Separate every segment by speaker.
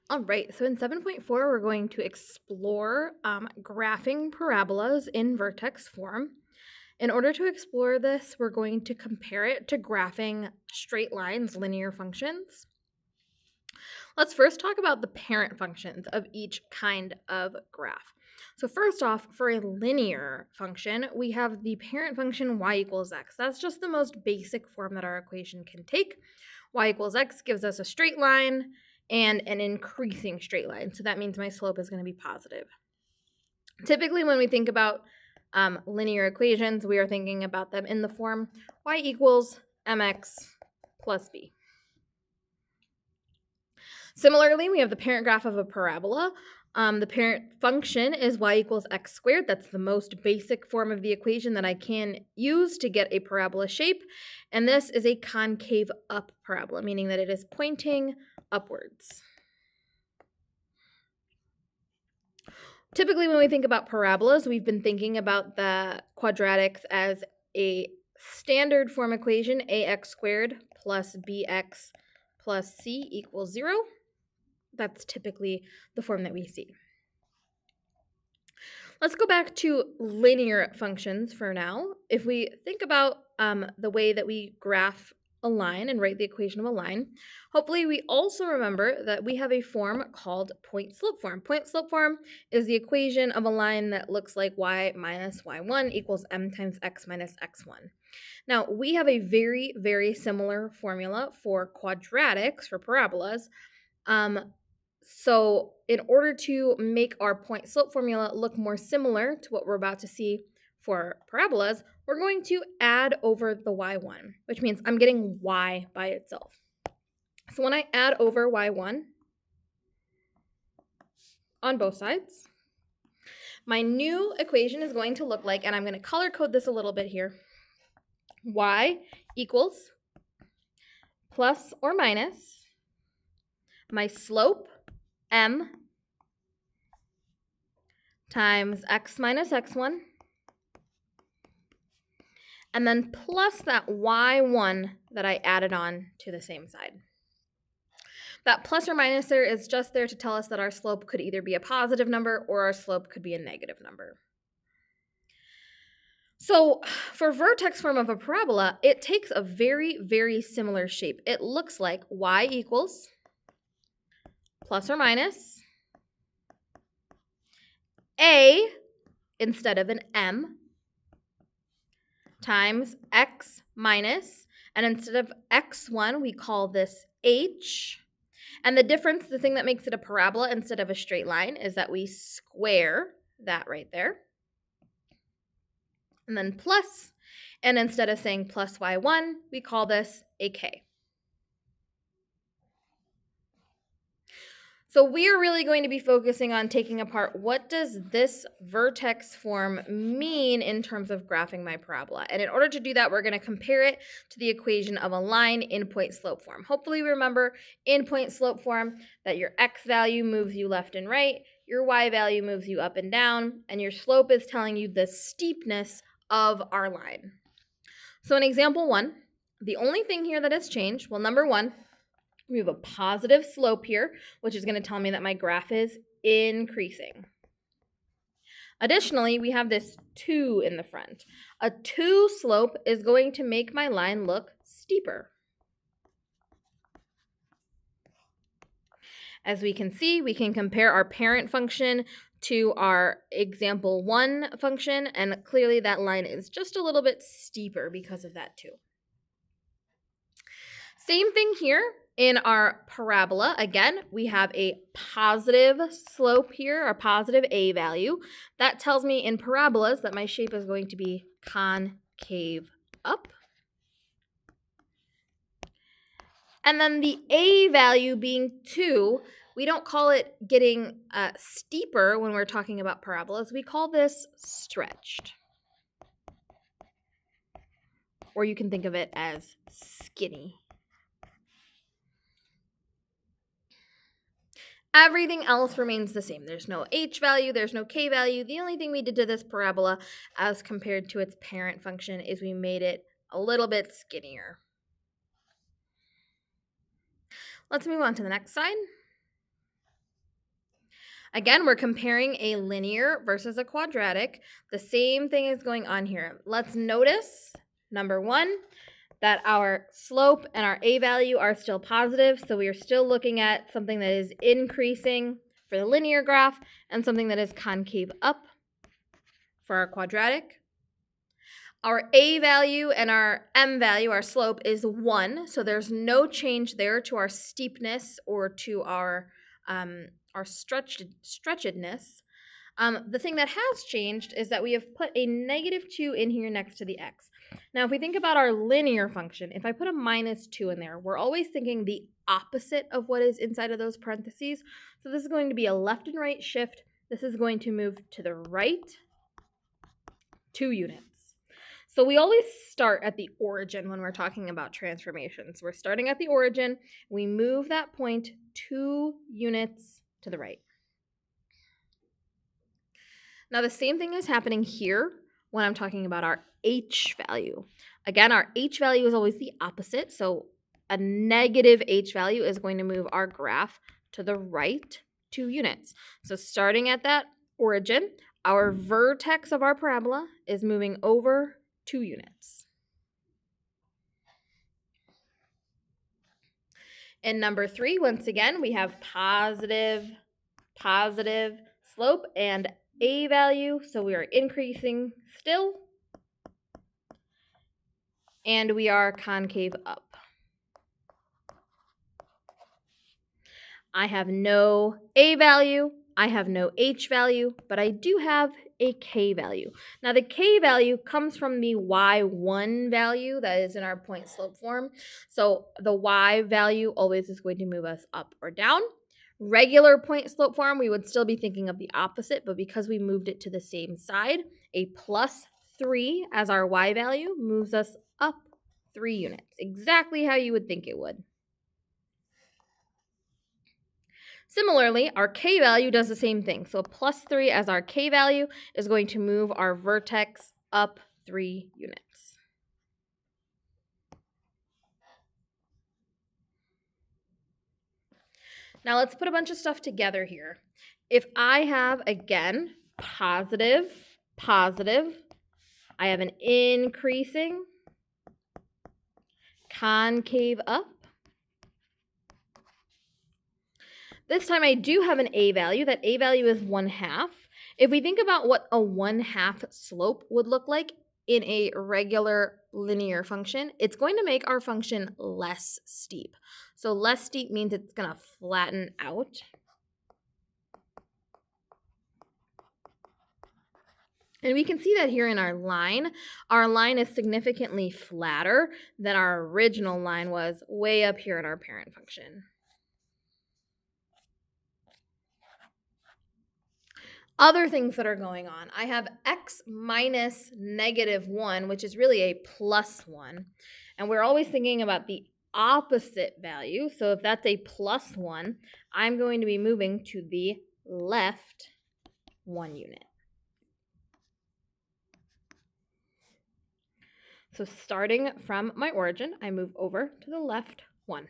Speaker 1: All right, so in 7.4, we're going to explore graphing parabolas in vertex form. In order to explore this, we're going to compare it to graphing straight lines, linear functions. Let's first talk about the parent functions of each kind of graph. So first off, for a linear function, we have the parent function y equals x. That's just the most basic form that our equation can take. Y equals x gives us a straight line and an increasing straight line. So that means my slope is going to be positive. Typically, when we think about linear equations, we are thinking about them in the form y equals mx plus b. Similarly, we have the parent graph of a parabola. The parent function is y equals x squared. That's the most basic form of the equation that I can use to get a parabola shape. And this is a concave up parabola, meaning that it is pointing upwards. Typically, when we think about parabolas, we've been thinking about the quadratics as a standard form equation, ax squared plus bx plus c equals 0. That's typically the form that we see. Let's go back to linear functions for now. If we think about the way that we graph a line and write the equation of a line, hopefully we also remember that we have a form called point-slope form. Point-slope form is the equation of a line that looks like y minus y1 equals m times x minus x1. Now, we have a very, very similar formula for quadratics, for parabolas. So in order to make our point-slope formula look more similar to what we're about to see for parabolas, we're going to add over the y1, which means I'm getting y by itself. So when I add over y1 on both sides, my new equation is going to look like, and I'm going to color code this a little bit here, y equals plus or minus my slope, m, times x minus x1, and then plus that y1 that I added on to the same side. That plus or minus there is just there to tell us that our slope could either be a positive number or our slope could be a negative number. So for vertex form of a parabola, it takes a very, very similar shape. It looks like y equals plus or minus a instead of an m times x minus, and instead of x1, we call this h. And the difference, the thing that makes it a parabola instead of a straight line, is that we square that right there. And then plus, and instead of saying plus y1, we call this a k. So we are really going to be focusing on taking apart what does this vertex form mean in terms of graphing my parabola. And in order to do that, we're going to compare it to the equation of a line in point-slope form. Hopefully remember in point-slope form that your x value moves you left and right, your y value moves you up and down, and your slope is telling you the steepness of our line. So in example 1, the only thing here that has changed, well, number 1, we have a positive slope here, which is going to tell me that my graph is increasing. Additionally, we have this 2 in the front. A 2 slope is going to make my line look steeper. As we can see, we can compare our parent function to our example 1 function, and clearly that line is just a little bit steeper because of that 2. Same thing here. In our parabola, again, we have a positive slope here, our positive a value. That tells me in parabolas that my shape is going to be concave up. And then the a value being 2, we don't call it getting steeper when we're talking about parabolas. We call this stretched. Or you can think of it as skinny. Everything else remains the same. There's no h value, there's no k value. The only thing we did to this parabola as compared to its parent function is we made it a little bit skinnier. Let's move on to the next slide. Again, we're comparing a linear versus a quadratic. The same thing is going on here. Let's notice, number one, that our slope and our a value are still positive. So we are still looking at something that is increasing for the linear graph and something that is concave up for our quadratic. Our a value and our m value, our slope, is 1. So there's no change there to our steepness or to our stretchedness. The thing that has changed is that we have put a -2 in here next to the x. Now, if we think about our linear function, if I put a -2 in there, we're always thinking the opposite of what is inside of those parentheses. So this is going to be a left and right shift. This is going to move to the right 2 units. So we always start at the origin when we're talking about transformations. We're starting at the origin. We move that point 2 units to the right. Now, the same thing is happening here when I'm talking about our h value. Again, our h value is always the opposite. So a negative h value is going to move our graph to the right 2 units. So starting at that origin, our vertex of our parabola is moving over 2 units. In number 3, once again, we have positive slope and a value, so we are increasing still, and we are concave up. I have no a value, I have no h value, but I do have a k value. Now the k value comes from the y1 value that is in our point slope form. So the y value always is going to move us up or down. Regular point slope form, we would still be thinking of the opposite, but because we moved it to the same side, a +3 as our y value moves us up 3 units, exactly how you would think it would. Similarly, our k value does the same thing. So a +3 as our k value is going to move our vertex up 3 units. Now let's put a bunch of stuff together here. If I have, again, positive, I have an increasing, concave up. This time I do have an a value. That a value is 1/2. If we think about what a 1/2 slope would look like in a regular linear function, it's going to make our function less steep. So less steep means it's going to flatten out. And we can see that here in our line. Our line is significantly flatter than our original line was way up here in our parent function. Other things that are going on. I have x minus -1, which is really a +1. And we're always thinking about the opposite value. So if that's a +1, I'm going to be moving to the left 1 unit. So starting from my origin, I move over to the left 1.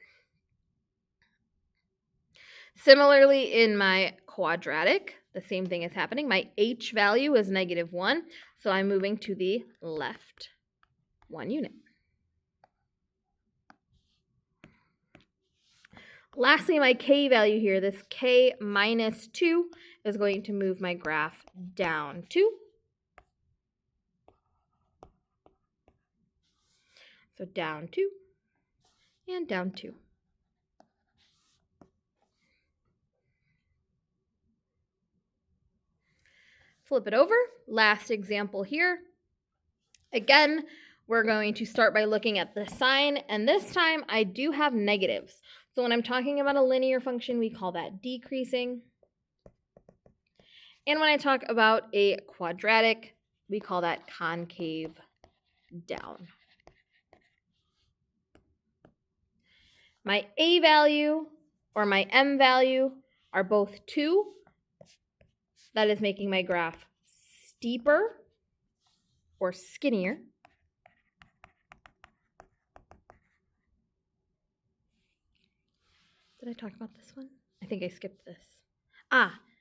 Speaker 1: Similarly, in my quadratic, the same thing is happening. My h value is -1, so I'm moving to the left 1 unit. Lastly, my k value here, this k minus 2, is going to move my graph down 2. So down 2 and down 2. Flip it over. Last example here. Again, we're going to start by looking at the sign, and this time I do have negatives. So when I'm talking about a linear function, we call that decreasing. And when I talk about a quadratic, we call that concave down. My a value or my m value are both 2. That is making my graph steeper or skinnier. Did I talk about this one? I think I skipped this.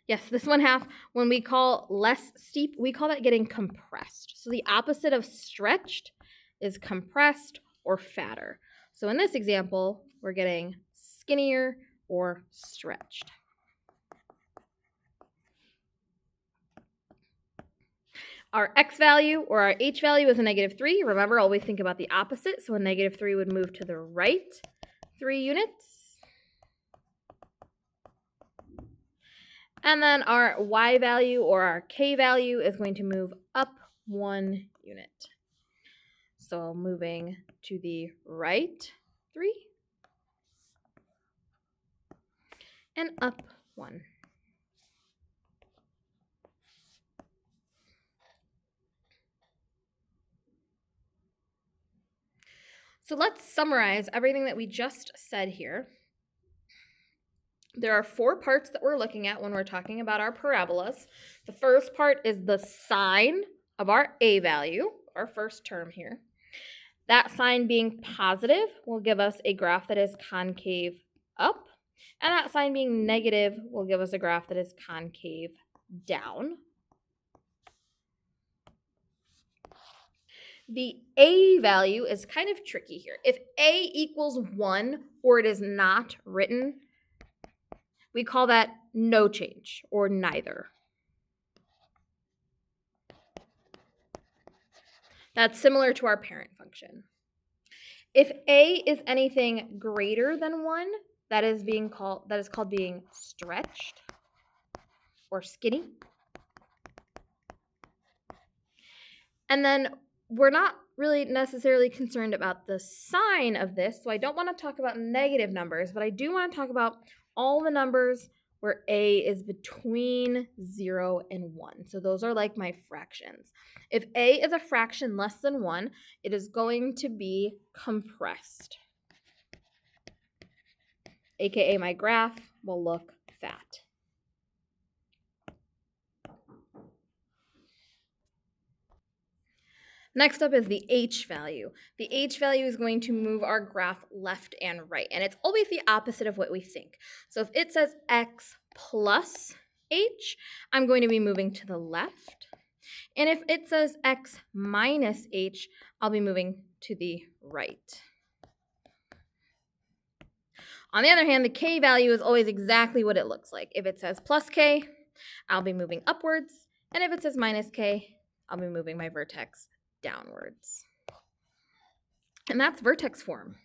Speaker 1: Yes, this 1/2, when we call less steep, we call that getting compressed. So the opposite of stretched is compressed or fatter. So in this example, we're getting skinnier or stretched. Our x value or our h value is a -3. Remember, always think about the opposite. So a -3 would move to the right 3 units. And then our y value or our k value is going to move up 1 unit. So moving to the right 3 and up 1. So let's summarize everything that we just said here. There are 4 parts that we're looking at when we're talking about our parabolas. The first part is the sign of our a value, our first term here. That sign being positive will give us a graph that is concave up, and that sign being negative will give us a graph that is concave down. The a value is kind of tricky here. If a equals 1 or it is not written, we call that no change or neither. That's similar to our parent function. If a is anything greater than 1, that is called being stretched or skinny. And then we're not really necessarily concerned about the sign of this, so I don't want to talk about negative numbers, but I do want to talk about all the numbers where a is between 0 and 1. So those are like my fractions. If a is a fraction less than 1, it is going to be compressed, aka my graph will look fat. Next up is the h value. The h value is going to move our graph left and right, and it's always the opposite of what we think. So if it says x plus h, I'm going to be moving to the left. And if it says x minus h, I'll be moving to the right. On the other hand, the k value is always exactly what it looks like. If it says plus k, I'll be moving upwards. And if it says minus k, I'll be moving my vertex downwards. And that's vertex form.